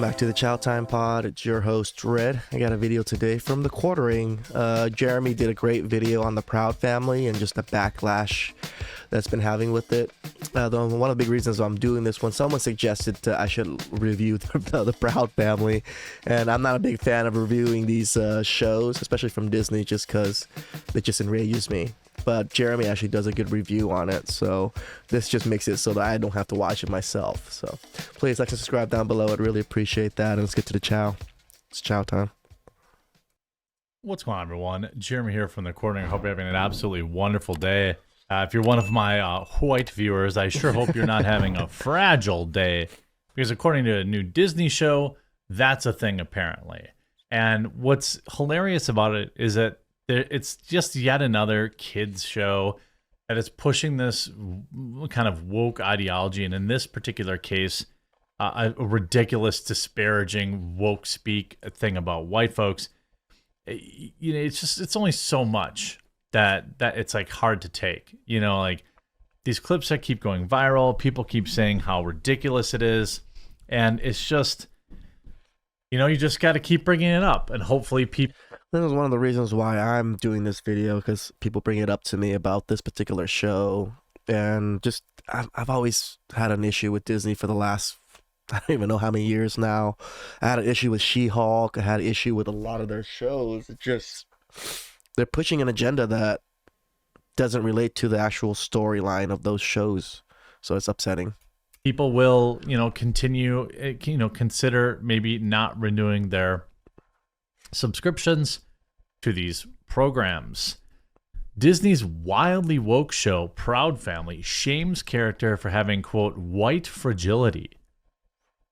back to the Chow Time Pod. It's your host, Red. I got a video today from The Quartering. Jeremy did a great video on the Proud family and just the backlash that's been having with it. One of the big reasons I'm doing this, when someone suggested I should review the Proud family, and I'm not a big fan of reviewing these shows, especially from Disney, just because it just enrages me. But Jeremy actually does a good review on it, so this just makes it so that I don't have to watch it myself. So please like and subscribe down below. I'd really appreciate that. And let's get to the chow. It's chow time. What's going on, everyone? Jeremy here from The Quartering. I hope you're having an absolutely wonderful day. If you're one of my white viewers, I sure hope you're not having a fragile day, because according to a new Disney show, that's a thing apparently. And what's hilarious about it is that it's just yet another kids show that is pushing this kind of woke ideology, and in this particular case, a ridiculous, disparaging woke speak thing about white folks. You know, it's only so much that it's like hard to take. You know, like these clips that keep going viral, people keep saying how ridiculous it is, and it's just, you know, you just got to keep bringing it up, and hopefully people. This is one of the reasons why I'm doing this video, because people bring it up to me about this particular show, and just I've always had an issue with Disney for the last, I don't even know how many years now. I had an issue with She-Hulk. I had an issue with a lot of their shows. It just, they're pushing an agenda that doesn't relate to the actual storyline of those shows, so it's upsetting. People will, you know, consider maybe not renewing their subscriptions to these programs. Disney's wildly woke show Proud Family shames character for having, quote, white fragility,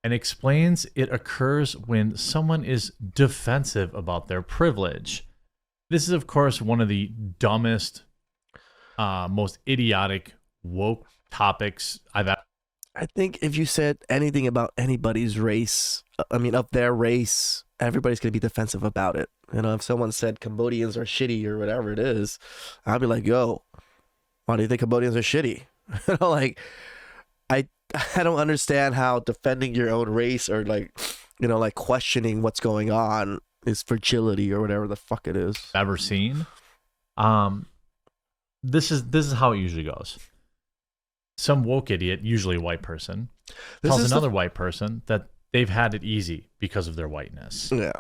and explains it occurs when someone is defensive about their privilege. This is, of course, one of the dumbest, most idiotic woke topics I've ever. I think if you said anything about anybody's race, of their race, everybody's going to be defensive about it. You know, if someone said Cambodians are shitty or whatever it is, I'll be like, yo, why do you think Cambodians are shitty? You know, like, I don't understand how defending your own race or like questioning what's going on is fragility or whatever the fuck it is. Ever seen. This is how it usually goes. Some woke idiot, usually a white person, tells another white person that they've had it easy because of their whiteness. Yeah.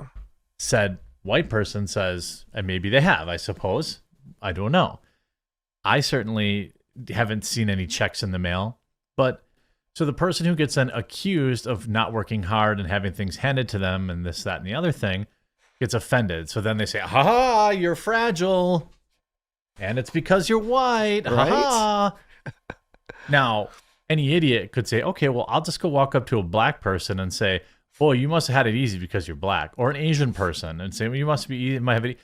Said white person says, and maybe they have, I suppose. I don't know. I certainly haven't seen any checks in the mail. But so the person who gets then accused of not working hard and having things handed to them and this, that, and the other thing gets offended. So then they say, ha ha, you're fragile. And it's because you're white. Right? Ha ha. Now, any idiot could say, okay, well, I'll just go walk up to a black person and say, boy, you must have had it easy because you're black. Or an Asian person and say, well, you must be, might have it.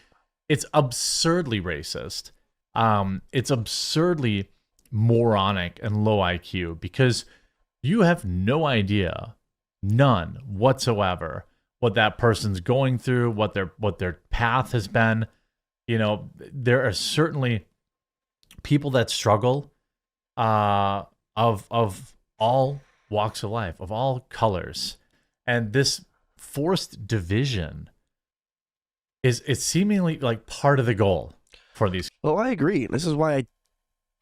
It's absurdly racist. It's absurdly moronic and low IQ, because you have no idea, none whatsoever, what that person's going through, what their path has been. You know, there are certainly people that struggle of all walks of life, of all colors, and this forced division is seemingly like part of the goal for these. Well, I agree. This is why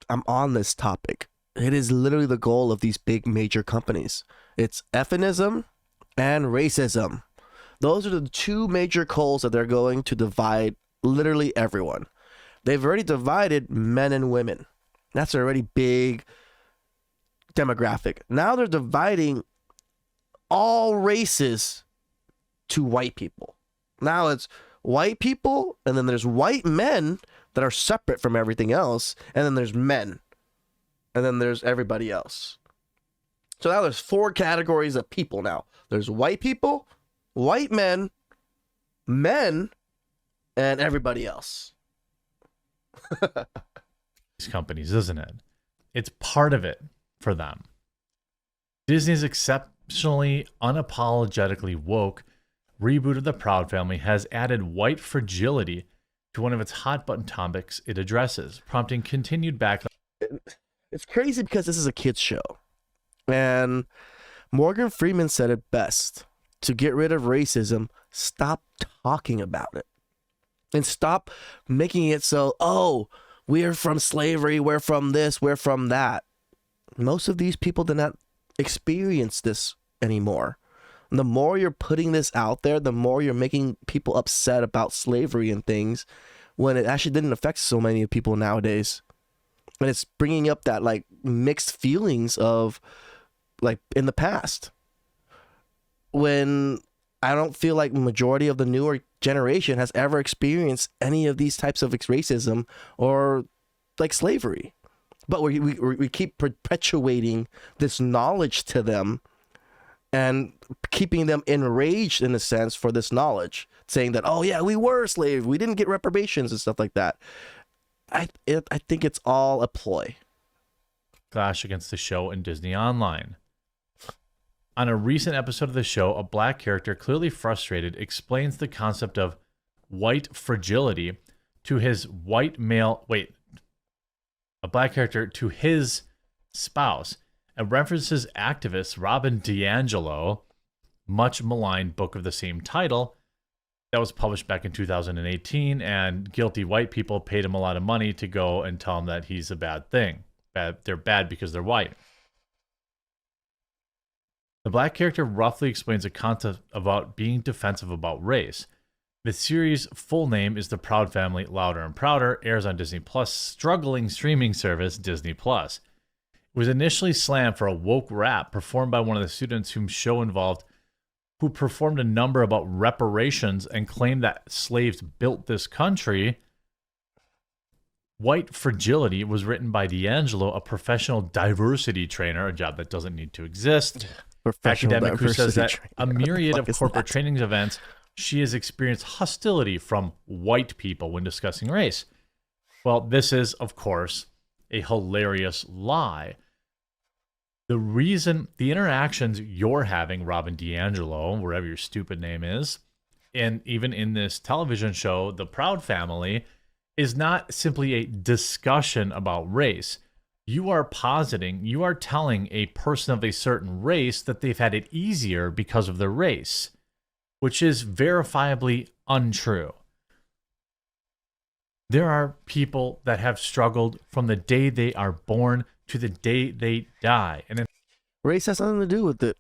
I'm on this topic. It is literally the goal of these big major companies. It's feminism and racism. Those are the two major goals that they're going to divide literally everyone. They've already divided men and women. That's already big demographic. Now they're dividing all races to white people. Now it's white people, and then there's white men that are separate from everything else, and then there's men, and then there's everybody else. So now there's 4 categories of people now. There's white people, white men, and everybody else. These companies, isn't it? It's part of it for them. Disney's exceptionally unapologetically woke reboot of the Proud Family has added white fragility to one of its hot button topics it addresses, prompting continued backlash. It's crazy because this is a kids show, and Morgan Freeman said it best. to get rid of racism, stop talking about it. And stop making it so, oh, we're from slavery, we're from this, we're from that. Most of these people did not experience this anymore. And the more you're putting this out there, the more you're making people upset about slavery and things, when it actually didn't affect so many people nowadays. And it's bringing up that like mixed feelings of like in the past, when I don't feel like majority of the newer generation has ever experienced any of these types of racism or like slavery. But we keep perpetuating this knowledge to them and keeping them enraged in a sense for this knowledge, saying that, oh yeah, we were slaves, we didn't get reparations and stuff like that. I think it's all a ploy. Clash against the show and Disney Online. On a recent episode of the show, a black character, clearly frustrated, explains the concept of white fragility to his white male... a black character to his spouse, and references activist Robin DiAngelo, much maligned book of the same title that was published back in 2018, and guilty white people paid him a lot of money to go and tell him that he's a bad thing. They're bad because they're white. The black character roughly explains a concept about being defensive about race. The series' full name is The Proud Family, Louder and Prouder, airs on Disney Plus' struggling streaming service, Disney Plus. It was initially slammed for a woke rap performed by one of the students whom show involved, who performed a number about reparations and claimed that slaves built this country. White Fragility was written by DiAngelo, a professional diversity trainer, a job that doesn't need to exist. Academic who says that a myriad of corporate training events, she has experienced hostility from white people when discussing race. Well, this is, of course, a hilarious lie. The reason, the interactions you're having, Robin DiAngelo, wherever your stupid name is, and even in this television show, The Proud Family, is not simply a discussion about race. You are positing, you are telling a person of a certain race that they've had it easier because of their race, which is verifiably untrue. There are people that have struggled from the day they are born to the day they die. And race has nothing to do with it.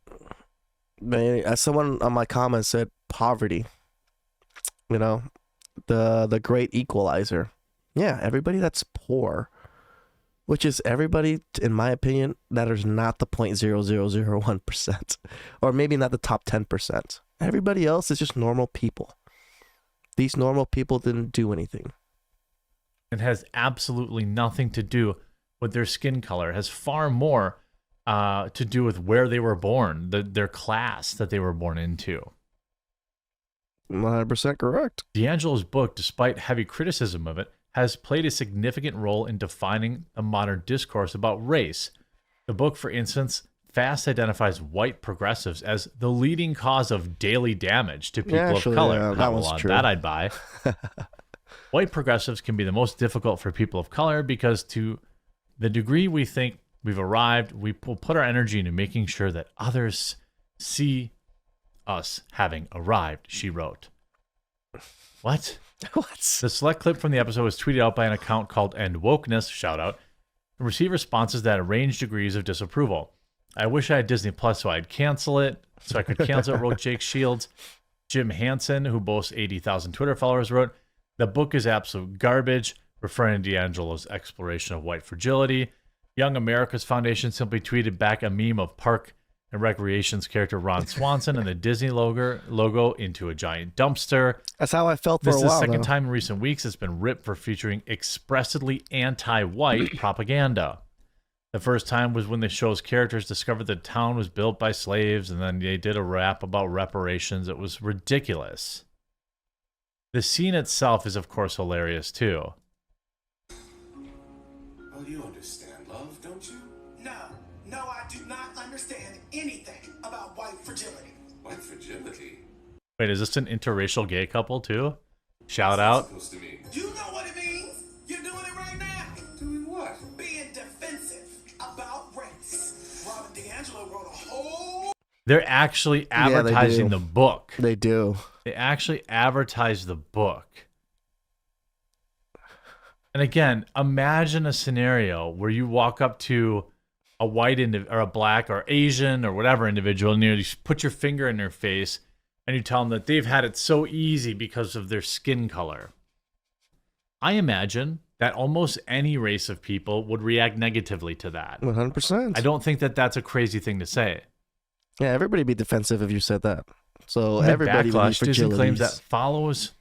Man, as someone on my comments said, poverty. You know, the great equalizer. Yeah, everybody that's poor, which is everybody, in my opinion, that is not the 0.0001%, or maybe not the top 10%. Everybody else is just normal people. These normal people didn't do anything. It has absolutely nothing to do with their skin color. It has far more to do with where they were born, their class that they were born into. 100% correct. DiAngelo's book, despite heavy criticism of it, has played a significant role in defining a modern discourse about race. The book, for instance, fast identifies white progressives as the leading cause of daily damage to people of color. Yeah, that was true. That I'd buy. White progressives can be the most difficult for people of color because to the degree we think we've arrived, we will put our energy into making sure that others see us having arrived, she wrote. What? What? The select clip from the episode was tweeted out by an account called End Wokeness, shout out, and received responses that ranged degrees of disapproval. I wish I had Disney Plus so I'd cancel it, so I could cancel it, wrote Jake Shields. Jim Hansen, who boasts 80,000 Twitter followers, wrote, the book is absolute garbage, referring to DiAngelo's exploration of white fragility. Young America's Foundation simply tweeted back a meme of Park and Recreation's character Ron Swanson and the Disney logo into a giant dumpster. That's how I felt for a while. This is the second time in recent weeks it's been ripped for featuring expressly anti-white propaganda. The first time was when the show's characters discovered the town was built by slaves, and then they did a rap about reparations. It was ridiculous. The scene itself is, of course, hilarious, too. Well, you understand love, don't you? No, I do not understand anything about white fragility. White fragility? Wait, is this an interracial gay couple, too? Shout out. Supposed to mean? You know what it means. You're doing it right now. Doing what? Being defensive about race. Robin DiAngelo wrote a whole They're actually they advertising do. the book. They do. They actually advertise the book. And again, imagine a scenario where you walk up to a white or a black or Asian or whatever individual, and you put your finger in their face and you tell them that they've had it so easy because of their skin color. I imagine that almost any race of people would react negatively to that. 100%. I don't think that that's a crazy thing to say. Yeah, everybody be defensive if you said that. So Amid everybody would be backlash, Disney claims fragilities.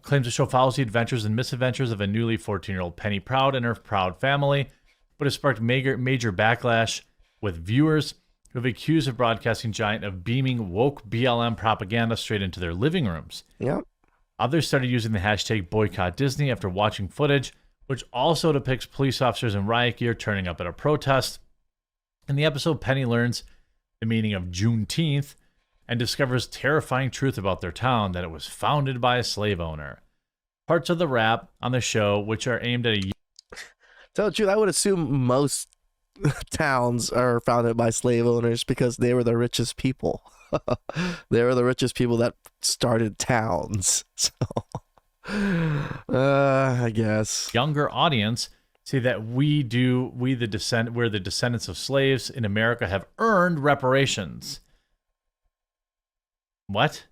claims the show follows the adventures and misadventures of a newly 14-year-old Penny Proud and her proud family, but has sparked major backlash with viewers who have accused the broadcasting giant of beaming woke BLM propaganda straight into their living rooms. Yep. Others started using the hashtag boycott Disney after watching footage, which also depicts police officers in riot gear turning up at a protest. In the episode, Penny learns the meaning of Juneteenth and discovers terrifying truth about their town, that it was founded by a slave owner. Parts of the rap on the show, which are aimed at a... Tell the truth, I would assume most towns are founded by slave owners because they were the richest people. They were the richest people that started towns. So, I guess. younger audience say that we're the descendants of slaves in America have earned reparations. What?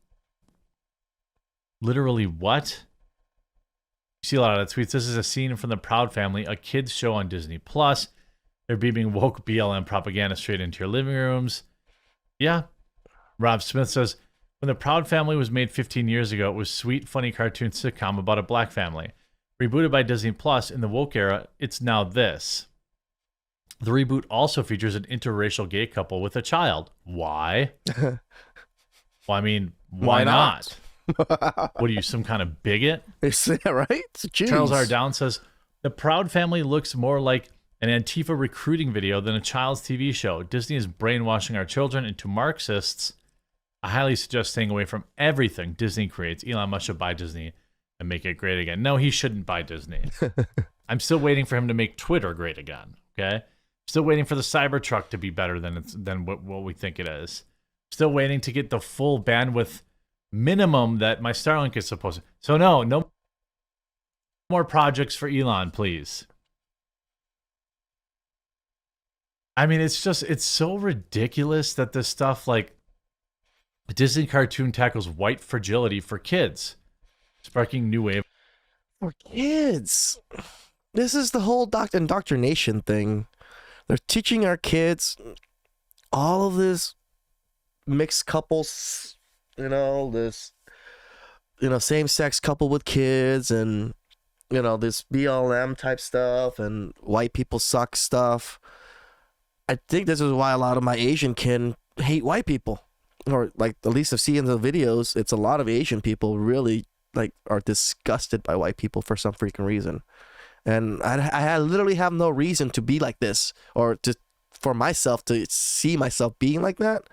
Literally what? You see a lot of that tweets. This is a scene from The Proud Family, a kids show on Disney Plus. They're beaming woke BLM propaganda straight into your living rooms. Yeah. Rob Smith says, when The Proud Family was made 15 years ago, it was a sweet, funny cartoon sitcom about a black family. Rebooted by Disney Plus in the woke era, it's now this. The reboot also features an interracial gay couple with a child. Why? Well, I mean, why not? What are you, some kind of bigot? Yeah, right? Jeez. Charles R. Down says, the Proud Family looks more like an Antifa recruiting video than a child's TV show. Disney is brainwashing our children into Marxists. I highly suggest staying away from everything Disney creates. Elon Musk should buy Disney and make it great again. No, he shouldn't buy Disney. I'm still waiting for him to make Twitter great again. Okay, still waiting for the Cybertruck to be better than what we think it is. Still waiting to get the full bandwidth minimum that my Starlink is supposed to. So no more projects for Elon, please. I mean, it's so ridiculous that this stuff, like, a Disney cartoon tackles white fragility for kids, sparking new wave. For kids. This is the whole indoctrination thing. They're teaching our kids all of this mixed couples, this, same-sex couple with kids, and, this BLM type stuff, and white people suck stuff. I think this is why a lot of my Asian kin hate white people. Or, like, at least I've seen in the videos, it's a lot of Asian people really, like, are disgusted by white people for some freaking reason. And I literally have no reason to be like this, or for myself to see myself being like that,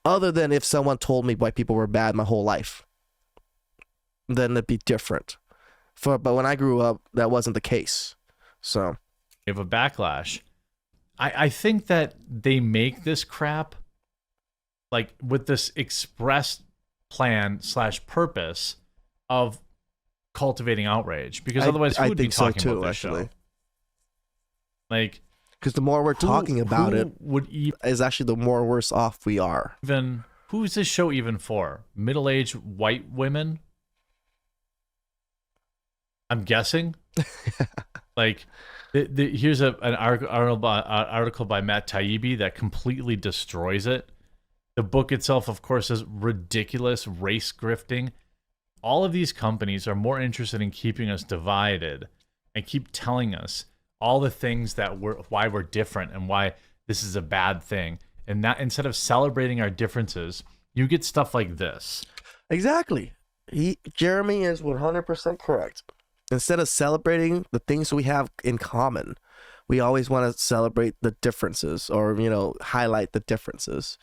other than if someone told me white people were bad my whole life. Then it'd be different. But when I grew up, that wasn't the case. So. You have a backlash. I think that they make this crap, like, with this express plan / purpose of cultivating outrage, because otherwise who would be talking about this show? Like, because the more we're talking about it, is actually the more worse off we are. Even who's this show even for? Middle-aged white women? I'm guessing. Like, here's an article by Matt Taibbi that completely destroys it. The book itself, of course, is ridiculous race grifting. All of these companies are more interested in keeping us divided and keep telling us all the things why we're different and why this is a bad thing. And that, instead of celebrating our differences, you get stuff like this. Exactly. Jeremy is 100% correct. Instead of celebrating the things we have in common, we always want to celebrate the differences, or, highlight the differences.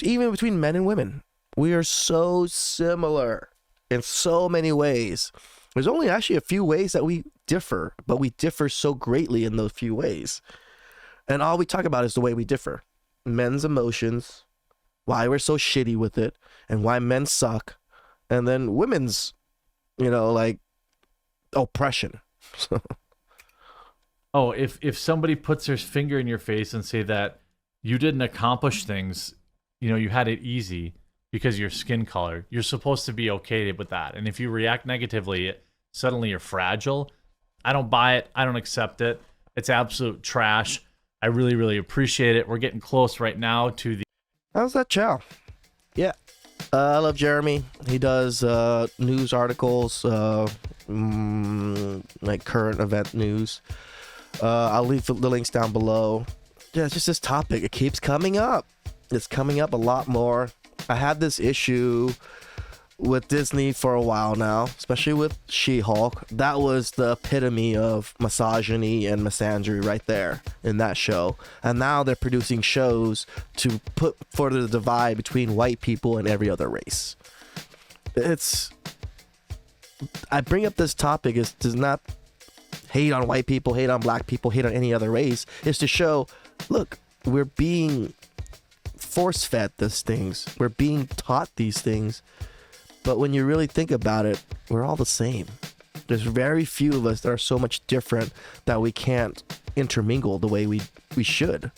Even between men and women, we are so similar in so many ways. There's only actually a few ways that we differ, but we differ so greatly in those few ways. And all we talk about is the way we differ. Men's emotions, why we're so shitty with it, and why men suck, and then women's, like oppression. Oh, if somebody puts their finger in your face and say that you didn't accomplish things, you had it easy because of your skin color, you're supposed to be okay with that. And if you react negatively, suddenly you're fragile. I don't buy it. I don't accept it. It's absolute trash. I really, really appreciate it. We're getting close right now to the... How's that chow? Yeah. I love Jeremy. He does news articles, like current event news. I'll leave the links down below. Yeah, it's just this topic. It keeps coming up. It's coming up a lot more. I had this issue with Disney for a while now, especially with She-Hulk. That was the epitome of misogyny and misandry right there in that show. And now they're producing shows to put further the divide between white people and every other race. I bring up this topic is to not hate on white people, hate on black people, hate on any other race. It's to show, look, we're being force-fed these things. We're being taught these things. But when you really think about it, we're all the same. There's very few of us that are so much different that we can't intermingle the way we should.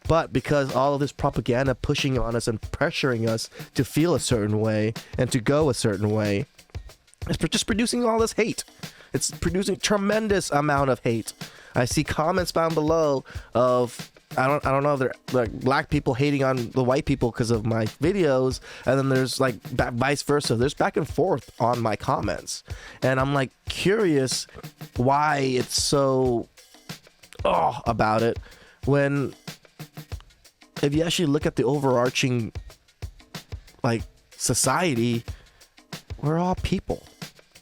But because all of this propaganda pushing on us and pressuring us to feel a certain way and to go a certain way, it's just producing all this hate. It's producing tremendous amount of hate. I see comments down below of I don't know if they're like black people hating on the white people because of my videos, and then there's like vice versa. There's back and forth on my comments, and I'm like curious why it's so about it, when if you actually look at the overarching like society, we're all people.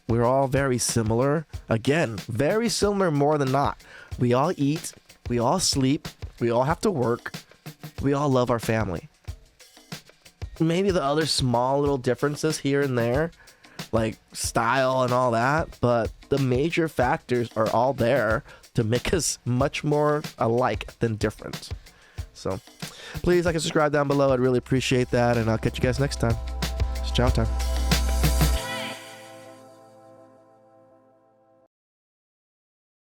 We're all very similar. Again, very similar more than not. We all eat, we all sleep, we all have to work, we all love our family. Maybe the other small little differences here and there, like style and all that, but the major factors are all there to make us much more alike than different. So please like and subscribe down below. I'd really appreciate that, and I'll catch you guys next time. It's chow time.